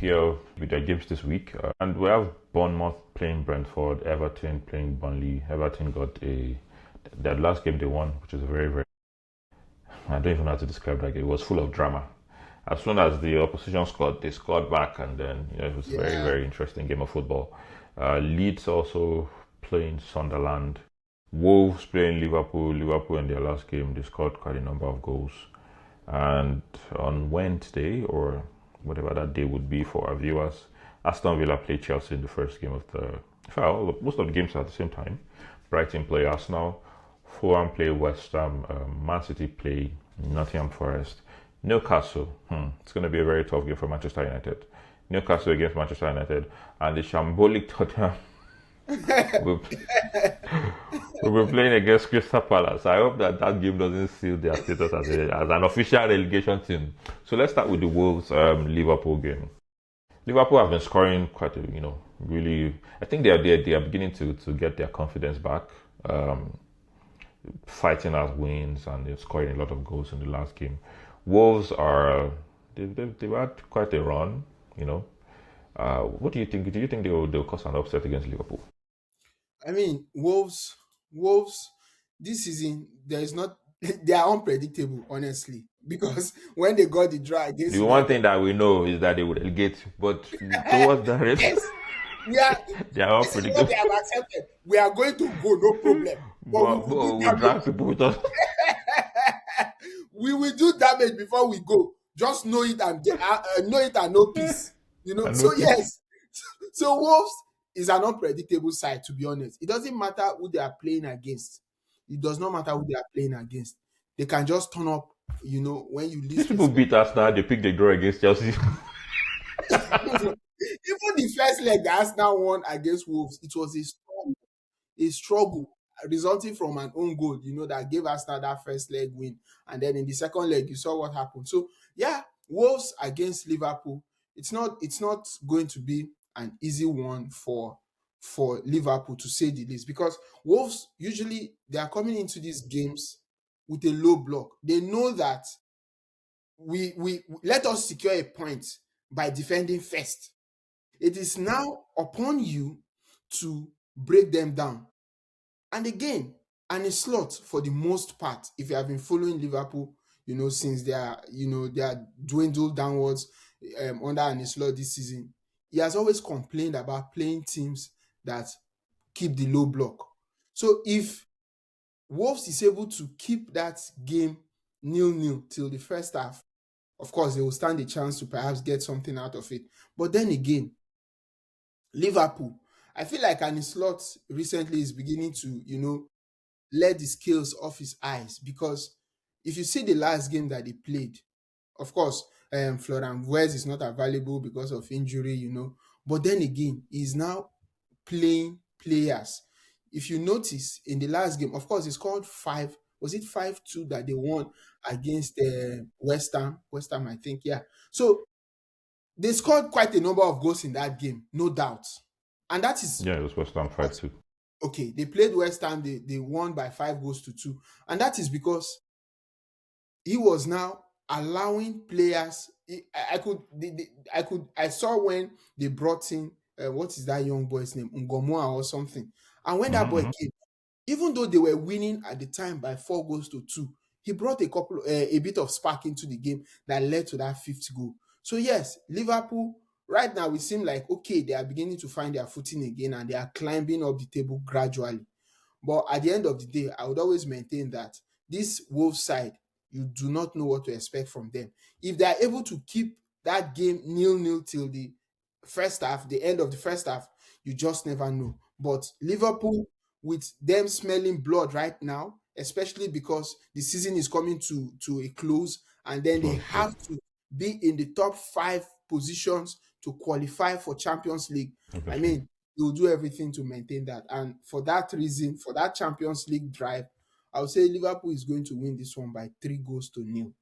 EPL with their games this week, and we have Bournemouth playing Brentford, Everton playing Burnley. Everton got their last game they won, which is very very. I don't even know how to describe that game. It was full of drama. As soon as the opposition scored, they scored back, and then it was a very Yeah. very interesting game of football. Leeds also playing Sunderland. Wolves playing Liverpool. Liverpool in their last game, they scored quite a number of goals. And on Wednesday, or whatever that day would be for our viewers, Aston Villa play Chelsea in the first game of the. In fact, most of the games are at the same time. Brighton play Arsenal. Fulham play West Ham. Man City play Nottingham Forest. Newcastle. It's going to be a very tough game for Manchester United. Newcastle against Manchester United, and the shambolic Tottenham will, will be playing against Crystal Palace. I hope that that game doesn't seal their status as an official relegation team. So let's start with the Wolves Liverpool game. Liverpool have been scoring quite a, really. I think they are beginning to get their confidence back. Fighting as wins, and they're scoring a lot of goals in the last game. Wolves are they've had quite a run. What do you think? Do you think they'll cause an upset against Liverpool? I mean, Wolves, this season, there is not, they are unpredictable, honestly, because when they got the draw The against one United, thing that we know is that they would relegate, but towards that rate, yes, we are, they are this is what unpredictable. they have accepted. We are going to go, no problem, but we will do But we damage. drag people with us. We will do damage before we go. Just know it and know it and know peace. I So noticed. yes, so Wolves is an unpredictable side, to be honest. It doesn't matter who they are playing against. It does not matter who they are playing against. They can just turn up, when you These least people expect. beat us now. They picked the draw against Chelsea. Even the first leg that Arsenal won against Wolves, it was a struggle resulting from an own goal, that gave Arsenal that first leg win. And then in the second leg, you saw what happened. So yeah, Wolves against Liverpool, it's not going to be an easy one for Liverpool, to say the least, because Wolves usually they are coming into these games with a low block. They know that we let us secure a point by defending first. It is now upon you to break them down. And again, and slot for the most part, if you have been following Liverpool, since they are dwindled downwards under an slot this season, he has always complained about playing teams that keep the low block. So if Wolves is able to keep that game nil-nil till the first half, of course they will stand a chance to perhaps get something out of it. But then again, Liverpool, I feel like Arne Slot recently is beginning to, let the scales off his eyes, because if you see the last game that they played, of course, Florian Wirtz is not available because of injury, but then again, he's now playing players. If you notice in the last game, of course, it's called five. Was it 5-2 that they won against West Ham? West Ham, I think, yeah. So they scored quite a number of goals in that game, no doubt. And that is Yeah, it was West Ham because 5-2. okay, they played West Ham, they won by 5 goals to 2. And that is because he was now allowing players. I saw when they brought in what is that young boy's name? Ngomoa or something. And when that boy Mm-hmm. came, even though they were winning at the time by 4 goals to 2, he brought a bit of spark into the game that led to that fifth goal. So yes, Liverpool right now, it seems like okay, they are beginning to find their footing again and they are climbing up the table gradually. But at the end of the day, I would always maintain that this Wolves side, you do not know what to expect from them. If they are able to keep that game nil-nil till the first half, the end of the first half, you just never know. But Liverpool, with them smelling blood right now, especially because the season is coming to a close, and then they Close, yeah. have to be in the top 5 positions to qualify for Champions League. I Obviously. mean, you'll do everything to maintain that. And for that reason, for that Champions League drive, I would say Liverpool is going to win this one by 3 goals to nil.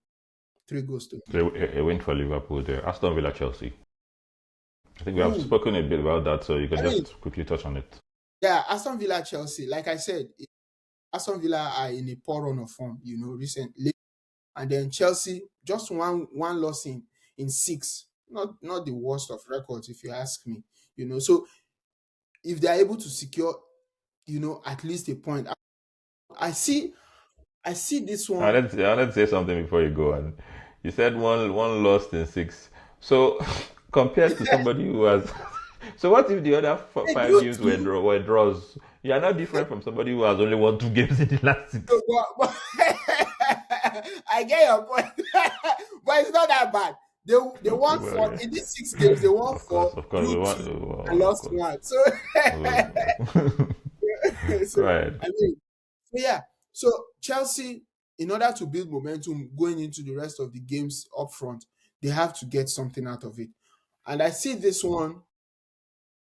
3 goals to nil. So a win for Liverpool there. Aston Villa Chelsea. I think we have Ooh, spoken a bit about that, so you can I mean, just quickly touch on it. yeah, Aston Villa Chelsea. Like I said, Aston Villa are in a poor run of form, recently. And then Chelsea, just one loss in 6. not the worst of records, if you ask me. So if they are able to secure, at least a point, I see I see this one. I wanted to say something before you go. And you said one lost in six. So compared to somebody who has, so what if the other five You games too. were draws? You are not different from somebody who has only won two games in the last six. But I get your point, but it's not that bad. They Okay, won well, four yeah. in these 6 games. They won four, Of course, we drew want, two, and well, of lost course. one. So, Go so ahead. I mean, so yeah. So Chelsea, in order to build momentum going into the rest of the games up front, they have to get something out of it. And I see this one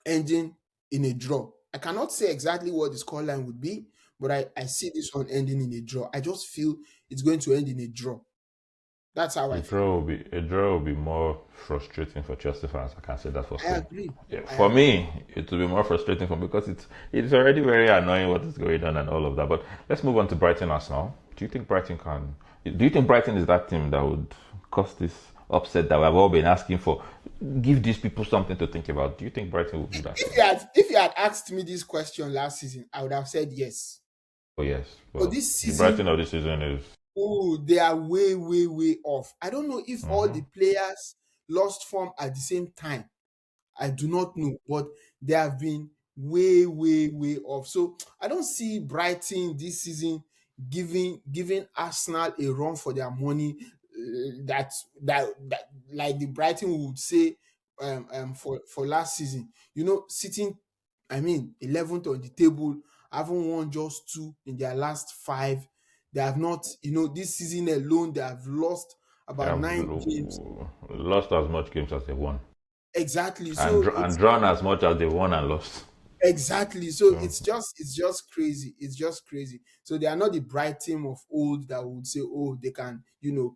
ending in a draw. I cannot say exactly what the scoreline would be, but I see this one ending in a draw. I just feel it's going to end in a draw. That's how I feel. A draw will be more frustrating for Chelsea fans. I can say that for I free. agree. Yeah, I for agree. me, it will be more frustrating for because it's already very annoying what is going on and all of that. But let's move on to Brighton Arsenal. Do you think Brighton can? Do you think Brighton is that team that would cause this upset that we've all been asking for? Give these people something to think about. Do you think Brighton will do that? If you had asked me this question last season, I would have said yes. Oh yes, But well, this the Brighton season, of this season is. oh, they are way, way, way off. I don't know if all Hmm. the players lost form at the same time. I do not know, but they have been way, way, way off. So I don't see Brighton this season giving Arsenal a run for their money. That like the Brighton would say for last season. Sitting, I mean, 11th on the table, having won just two in their last five. They have not, this season alone, they have lost They about have 9 games. lost as much games as they won, Exactly. and So and it's drawn as much as they won and lost. Exactly. So So it's just crazy. It's just crazy. So they are not the bright team of old that would say, oh, they can,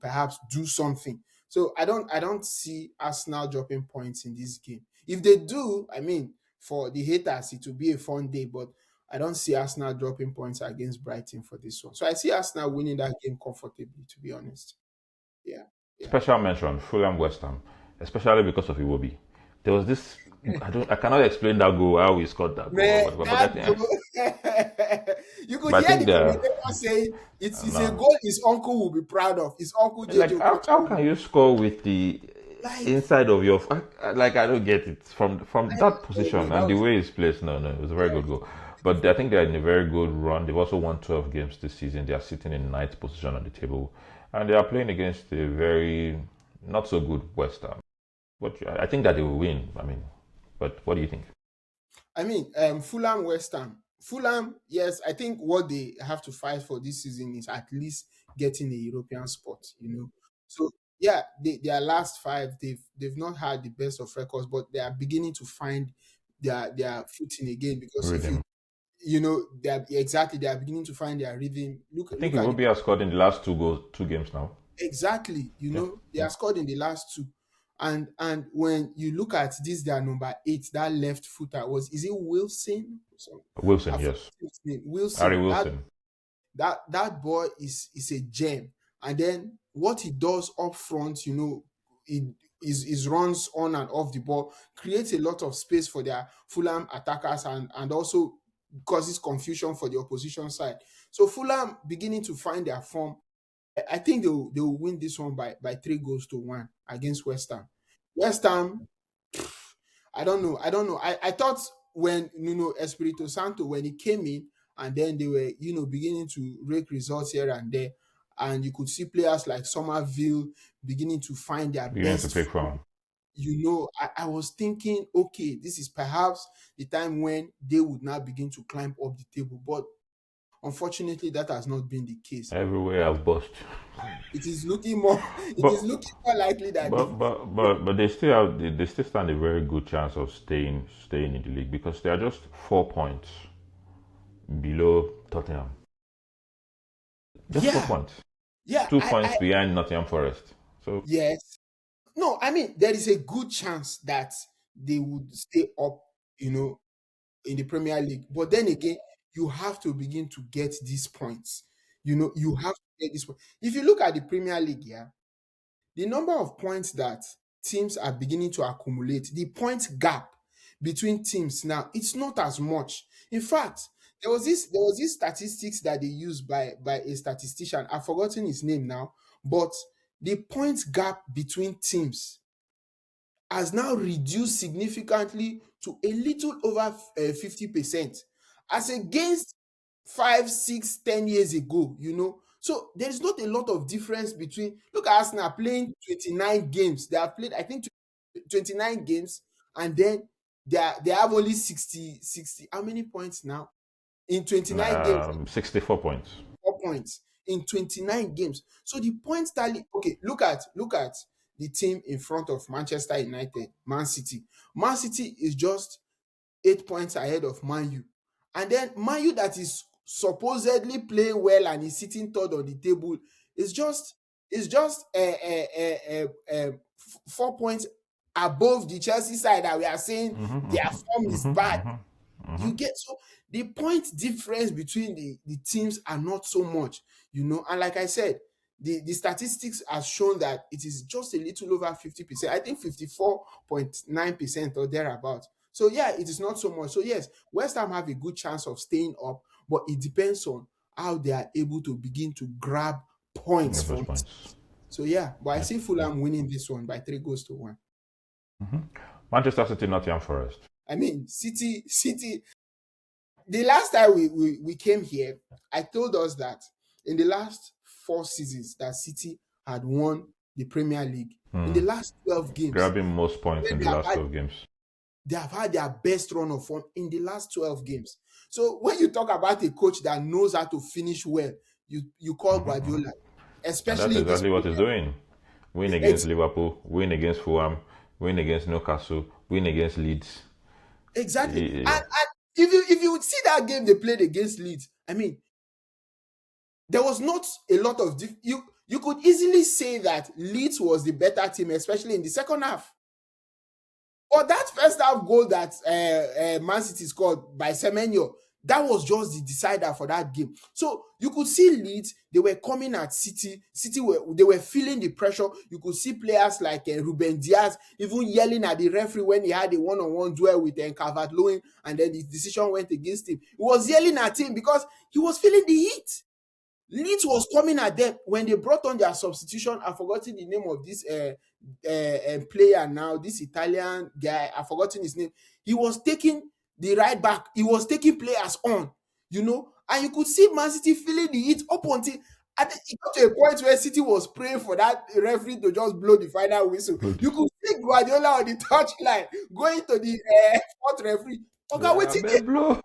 perhaps do something. So I don't see Arsenal dropping points in this game. If they do, I mean, for the haters, it will be a fun day, but I don't see Arsenal dropping points against Brighton for this one. So I see Arsenal winning that game comfortably, to be honest. Yeah. Yeah. special mention Fulham West Ham, especially because of Iwobi. There was this. I cannot explain that goal how we scored that goal or Man, whatever. But I that think, goal, you could but I hear think the the commentator saying it's a no. goal his uncle will be proud of. His uncle Like JJ how Okocha. can you score with the Like, inside of your like I don't get it from I that don't know. position That and the was way it's placed. No, no, it was a very good very goal. But I think they're in a very good run. They've also won 12 games this season. They are sitting in ninth position on the table, and they are playing against a very not so good West Ham. But I think that they will win. I mean, but what do you think? I mean, Fulham, West Ham. Fulham, yes, I think what they have to fight for this season is at least getting a European spot. So yeah, their last five, they've not had the best of records, but they are beginning to find their footing again. Because if Rhythm. they are beginning to find their rhythm. Look I think look at the Iwobi has scored in the last two games now. Exactly. Yeah, They yeah. are scored in the last two. And when you look at this, their number eight, that left footer is it Wilson? So Wilson, I forgot yes, his name. Harry Wilson. That Wilson. that boy is a gem. And then what he does up front, he his runs on and off the ball creates a lot of space for their Fulham attackers and also causes confusion for the opposition side. So Fulham beginning to find their form. I think they will win this one by 3 goals to 1 against West Ham. West Ham, I don't know. I don't know. I thought when Espirito Santo, when he came in and then they were beginning to rake results here and there, and you could see players like Somerville beginning to find their Beginning to best pick form. from. I was thinking, okay, this is perhaps the time when they would now begin to climb up the table, but unfortunately, that has not been the case. Everywhere I've bust. It is looking more. It But is looking more likely that but they still stand a very good chance of staying in the league because they are just 4 points below Tottenham. Just four yeah, points. yeah. 2 points behind Nottingham Forest. So Yes. No, I mean there is a good chance that they would stay up, in the Premier League. But then again, you have to begin to get these points. You have to get this point. If you look at the Premier League, yeah, the number of points that teams are beginning to accumulate. The point gap between teams now, it's not as much. In fact, there was this statistics that they used by a statistician. I've forgotten his name now, but the point gap between teams has now reduced significantly to a little over 50%, as against 5, 6, 10 years ago, So there's not a lot of difference between, look at Arsenal playing 29 games. They have played, I think, 29 games, and then they have only 60. How many points now? In 29 games, 64 points. 4 points in 29 games. So the point tally, okay, look at the team in front of Manchester United, Man City. Man City is just 8 points ahead of Man U. And then Man U, that is supposedly playing well and is sitting third on the table, is just 4 points above the Chelsea side that we are saying their form is bad. You get, so the point difference between the teams are not so much, and like I said, the statistics has shown that it is just a little over 50%. I think 54.9% or thereabout. So yeah, it is not so much. So yes, West Ham have a good chance of staying up, but it depends on how they are able to begin to grab points from it. So yeah, but I see Fulham winning this one by 3-1. Manchester City, Nottingham Forest. I mean, City. The last time we came here, I told us that in the last 4 seasons that City had won the Premier League. In the last 12 games, grabbing most points in the last 12 games. They have had their best run of form in the last 12 games. So when you talk about a coach that knows how to finish well, you call Guardiola. Especially, and that's exactly what he's doing. Win against Liverpool, win against Fulham, win against Newcastle, win against Leeds. Exactly. And if you would see that game they played against Leeds, I mean, there was not a lot of you could easily say that Leeds was the better team, especially in the second half. Or that first half goal that Man City scored by Semenyo, that was just the decider for that game. So you could see Leeds, they were coming at City. They were feeling the pressure. You could see players like Ruben Diaz even yelling at the referee when he had a one-on-one duel with Calvert-Lewin, and then the decision went against him. He was yelling at him because he was feeling the heat. Leeds was coming at them when they brought on their substitution. I've forgotten the name of this player now, this Italian guy. I've forgotten his name. He was taking the right back. He was taking players on, and you could see Man City feeling the heat up until it got to a point where City was praying for that referee to just blow the final whistle. You could see Guardiola on the touchline going to the fourth referee. Okay, waiting. Blow.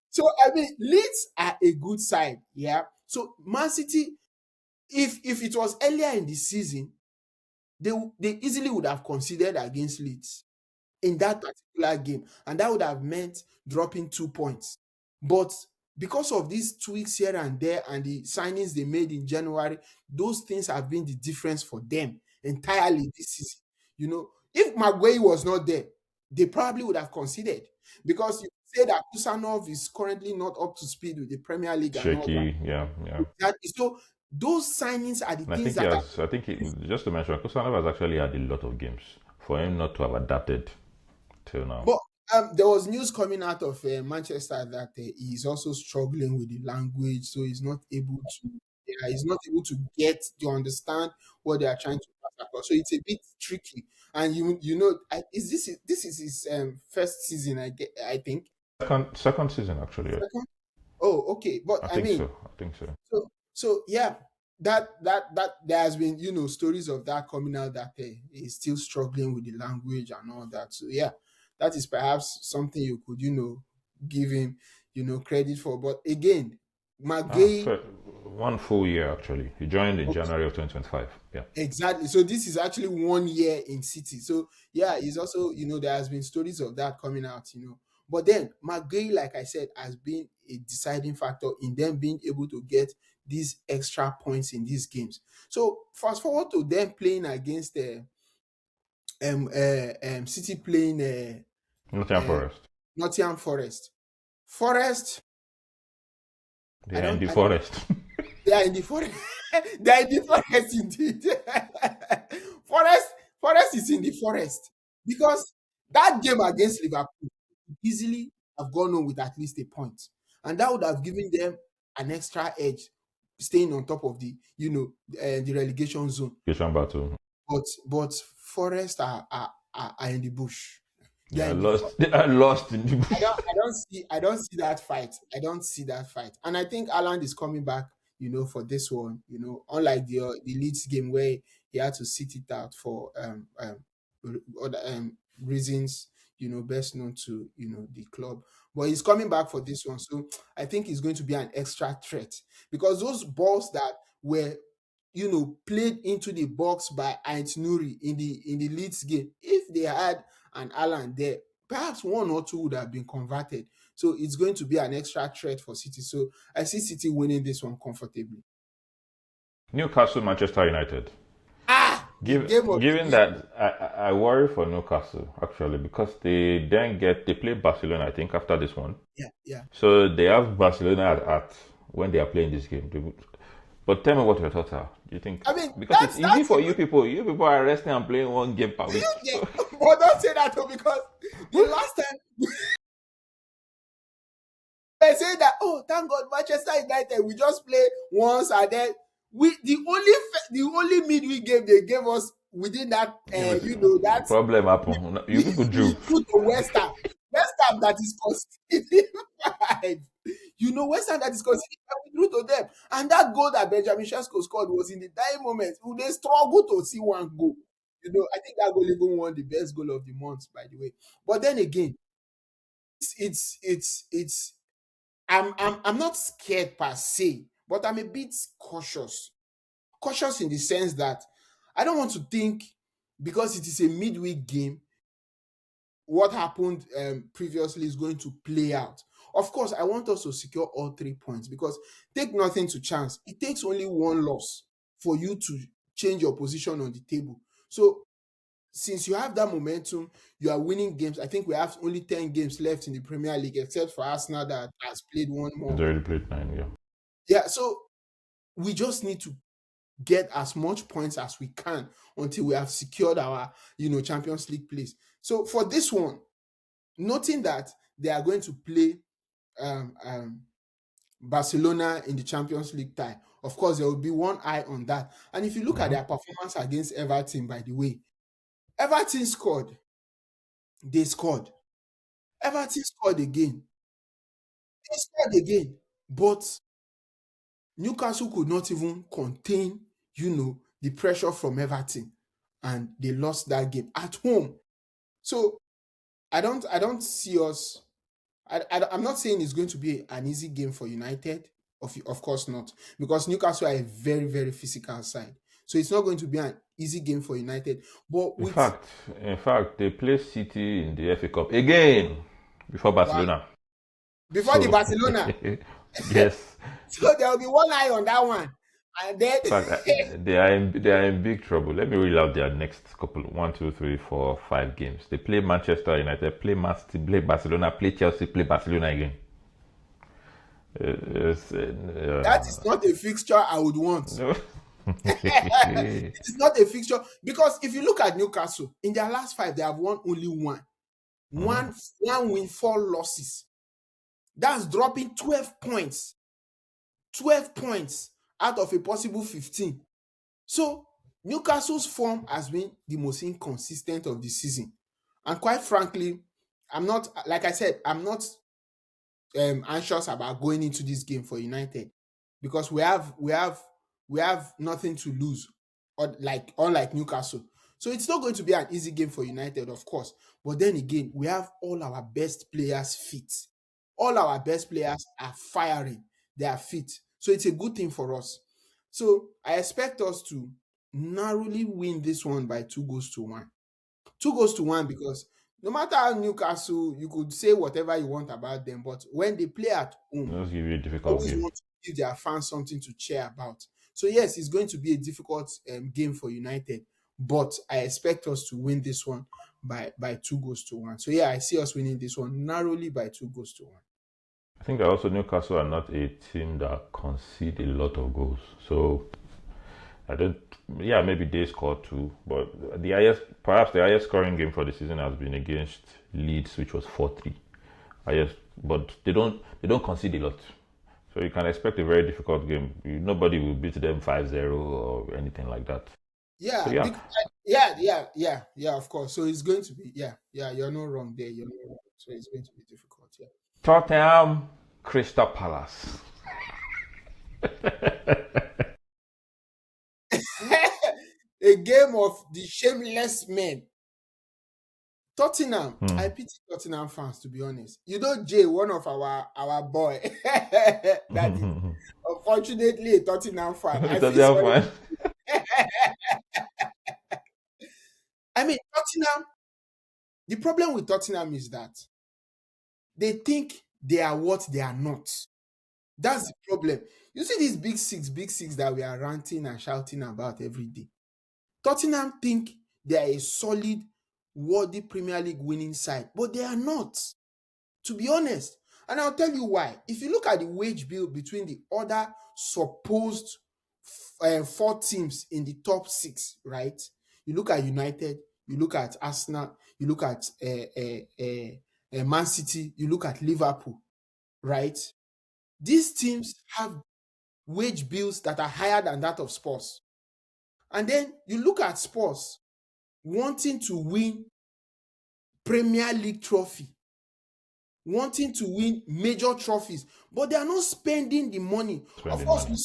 So I mean, Leeds are a good side, yeah. So Man City, if it was earlier in the season, they easily would have considered against Leeds in that particular game, and that would have meant dropping 2 points. But because of these tweaks here and there and the signings they made in January, those things have been the difference for them entirely this season. If Maguire was not there, they probably would have considered, because you say that Kusanov is currently not up to speed with the Premier League. Shaky, yeah. So those signings are the things I think just to mention, Kusanov has actually had a lot of games for him not to have adapted till now. But there was news coming out of Manchester that he's also struggling with the language, so he's not able to get to understand what they are trying to pass across. So it's a bit tricky. And this is his first season, I think. Second season, actually. Yeah. Second? Oh, okay. But I think so. So yeah, that there has been stories of that coming out, that he's still struggling with the language and all that. So yeah, that is perhaps something you could give him credit for. But again, Maguire, 1 full year actually. He joined in January of 2025. Yeah. Exactly. So this is actually 1 year in City. So yeah, he's also there has been stories of that coming out. But then Maguire, like I said, has been a deciding factor in them being able to get these extra points in these games. So fast forward to them playing against City playing Nottingham Forest. Forest. They are in the forest. They are in the forest. They are in the forest indeed. forest, forest is in the forest because that game against Liverpool could easily have gone on with at least a point, and that would have given them an extra edge, staying on top of the relegation zone. Question battle. But Forest are in the bush. They They are are in the lost. They are lost in the I bush. don't see that fight. I don't see that fight. And I think Alan is coming back, for this one, unlike the Leeds game where he had to sit it out for other reasons, best known to the club. But he's coming back for this one. So I think he's going to be an extra threat because those balls that were played into the box by Ait Nuri in the Leeds game, if they had an Alan there, perhaps one or two would have been converted. So it's going to be an extra threat for City. So I see City winning this one comfortably. Newcastle, Manchester United. The game of the Given week. that, I worry for Newcastle actually because they play Barcelona I think after this one, Yeah, yeah. so they have Barcelona at when they are playing this game. But tell me what your thoughts are. Do you think I mean, because it's easy that's for even you people? You people are resting and playing one game per week. yeah. So But don't say that though, because the last time they say that, oh, thank God, Manchester United, we just play once and then the only midweek game they gave us within that give it that problem happen. You people we drew. drew to West Ham. West Ham that is conceding five. West Ham that is conceding five, we drew to them. And that goal that Benjamin Sesko scored was in the dying moment. They struggled to see one goal. I think that goal even won the best goal of the month, by the way. But then again, it's I'm not scared per se, but I'm a bit cautious. Cautious in the sense that I don't want to think because it is a midweek game, what happened previously is going to play out. Of course, I want us to secure all 3 points because take nothing to chance. It takes only one loss for you to change your position on the table. So since you have that momentum, you are winning games. I think we have only 10 games left in the Premier League, except for Arsenal that has played one They more. already played 9. Yeah. Yeah, so we just need to get as much points as we can until we have secured our, Champions League place. So for this one, noting that they are going to play um, um, Barcelona in the Champions League tie, of course, there will be one eye on that. And if you look at Mhm. their performance against Everton, by the way, Everton scored. They scored. Everton scored again. They scored again. But Newcastle could not even contain, the pressure from Everton, and they lost that game at home. So I don't see us. I'm not saying it's going to be an easy game for United. Of course not, because Newcastle are a very, very physical side. So it's not going to be an easy game for United. But In with fact, in fact, they play City in the FA Cup again before wow, Barcelona. before the So Barcelona, yes, so there will be one eye on that one, and then in fact, they are in big trouble. Let me read out their next couple: 1, 2, 3, 4, 5 games. They play Manchester United, play Man City, play Barcelona, play Chelsea, play Barcelona again. It's, that is not a fixture I would want. no. It is not a fixture because if you look at Newcastle, in their last five, they have won only one. Mhm. One win, 4 losses. That's dropping 12 points. 12 points out of a possible 15. So Newcastle's form has been the most inconsistent of the season. And quite frankly, I'm not, like I said, I'm not anxious about going into this game for United because we have nothing to lose, or like unlike Newcastle. So it's not going to be an easy game for United, of course. But then again, we have all our best players fit. All our best players are firing. They are fit. So it's a good thing for us. So I expect us to narrowly win this one by 2 goals to 1. 2 goals to 1 because no matter how Newcastle, you could say whatever you want about them, but when they play at home, Let's give you a they difficult always game. want to give their fans something to cheer about. So yes, it's going to be a difficult game for United, but I expect us to win this one by 2 goals to 1. So yeah, I see us winning this one narrowly by 2 goals to 1. I think that also Newcastle are not a team that concede a lot of goals. So I don't. Yeah, maybe they scored two, but perhaps the highest scoring game for the season has been against Leeds, which was 4-3. Highest, but they don't concede a lot. So you can expect a very difficult game. Nobody will beat them 5-0 or anything like that. So Yeah, yeah, yeah, of course. So it's going to be, yeah, you're not wrong there. You're not wrong. So it's going to be difficult, yeah. Tottenham, Crystal Palace. A game of the shameless men. Tottenham, I Hmm. pity Tottenham fans, to be honest. You know, Jay, one of our boy, that is unfortunately a Tottenham fan. I feel Tottenham sorry. fan. I mean, Tottenham, the problem with Tottenham is that they think they are what they are not. That's the problem. You see these big six that we are ranting and shouting about every day. Tottenham think they are a solid, worthy Premier League winning side, but they are not, to be honest. And I'll tell you why. If you look at the wage bill between the other supposed four teams in the top six, right? You look at United, you look at Arsenal, you look at Man City, you look at Liverpool, right? These teams have wage bills that are higher than that of Spurs. And then you look at Spurs wanting to win Premier League trophy, wanting to win major trophies, but they are not spending the money. Of Spending course, money.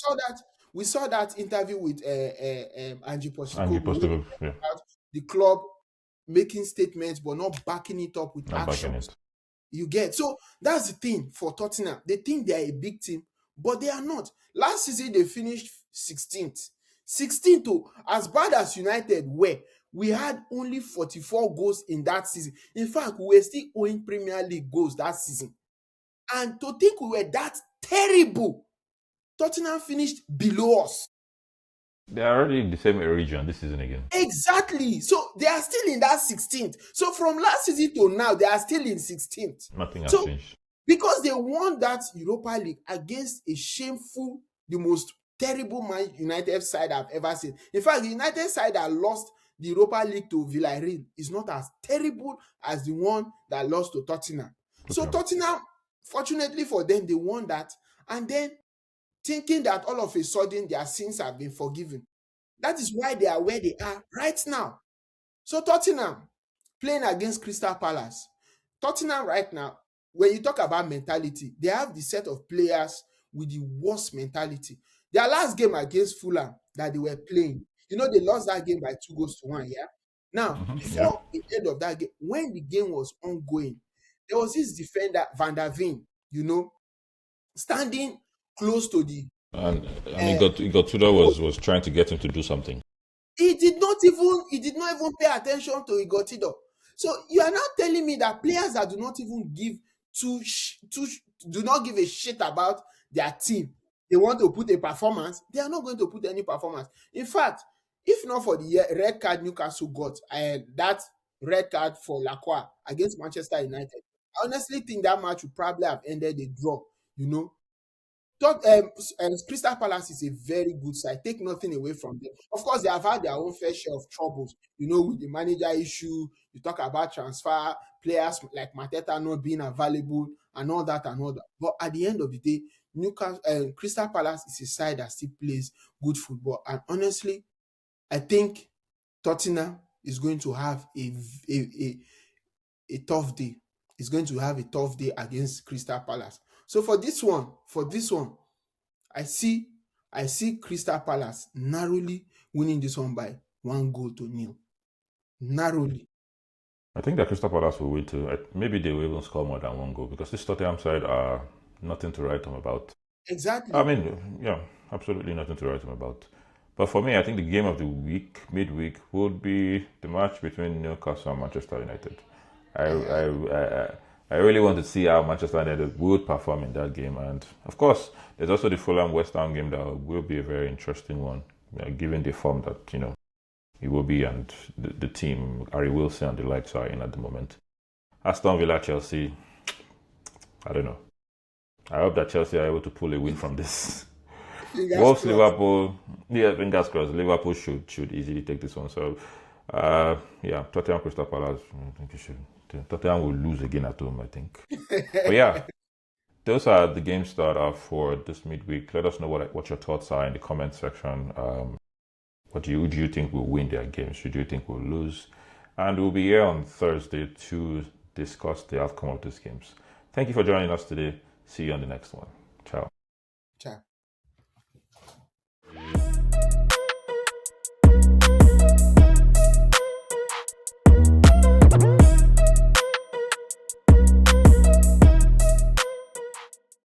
we saw that interview with Angie And you Postecoglou, supposed where he to, talked yeah, about the club making statements but not backing it up with not backing actions. it. You get, so that's the thing for Tottenham. They think they are a big team, but they are not. Last season they finished 16th. 16th, oh, as bad as United were, we had only 44 goals in that season. In fact, we were still owing Premier League goals that season. And to think we were that terrible, Tottenham finished below us. They are already in the same region this season again. Exactly. So they are still in that 16th. So from last season to now, they are still in 16th. Nothing has So changed. because they won that Europa League against a shameful, the most terrible Man United side I've ever seen. In fact, the United side that lost the Europa League to Villarreal is not as terrible as the one that lost to Tottenham. So Tottenham. Tottenham, fortunately for them, they won that. And then thinking that all of a sudden their sins have been forgiven. That is why they are where they are right now. So Tottenham playing against Crystal Palace. Tottenham right now, when you talk about mentality, they have the set of players with the worst mentality. Their last game against Fulham that they were playing, they lost that game by 2 goals to 1, yeah? Now, Yeah. before the end of that game, when the game was ongoing, there was this defender, Van der Veen, standing close to the And uh, Tuda was trying to get him to do something. he did not even pay attention to Igotido. So you are now telling me that players that do not even give do not give a shit about their team, they want to put a performance, they are not going to put any performance. In fact, if not for the red card Newcastle got, that red card for Lacroix against Manchester United, I honestly think that match would probably have ended a draw. You know, Crystal Palace is a very good side. Take nothing away from them. Of course, they have had their own fair share of troubles, with the manager issue. You talk about transfer, players like Mateta not being available, and all that and all that. But at the end of the day, Crystal Palace is a side that still plays good football. And honestly, I think Tottenham is going to have a tough day. It's going to have a tough day against Crystal Palace. So for this one, I see Crystal Palace narrowly winning this one by 1 goal to nil. Narrowly. I think that Crystal Palace will win too. Maybe they will even score more than one goal because this Tottenham side are nothing to write home about. I Exactly. mean, yeah, absolutely nothing to write home about. But for me, I think the game of the week, midweek, would be the match between Newcastle and Manchester United. I, I, I, I really want to see how Manchester United would perform in that game. And of course, there's also the Fulham West Ham game that will be a very interesting one, given the form that, he will be and the team, Harry Wilson and the likes are in at the moment. Aston Villa, Chelsea, I don't know. I hope that Chelsea are able to pull a win from this. Fingers Wolves, crossed. Liverpool, yeah, fingers crossed. Liverpool should easily take this one. So, yeah, Tottenham, Crystal Palace. I think you should. Tottenham will lose again at home, I think. But yeah, those are the games that are for this midweek. Let us know what your thoughts are in the comment section. Who do you think will win their games? Who do you think will lose? And we'll be here on Thursday to discuss the outcome of these games. Thank you for joining us today. See you on the next one. Ciao. Ciao.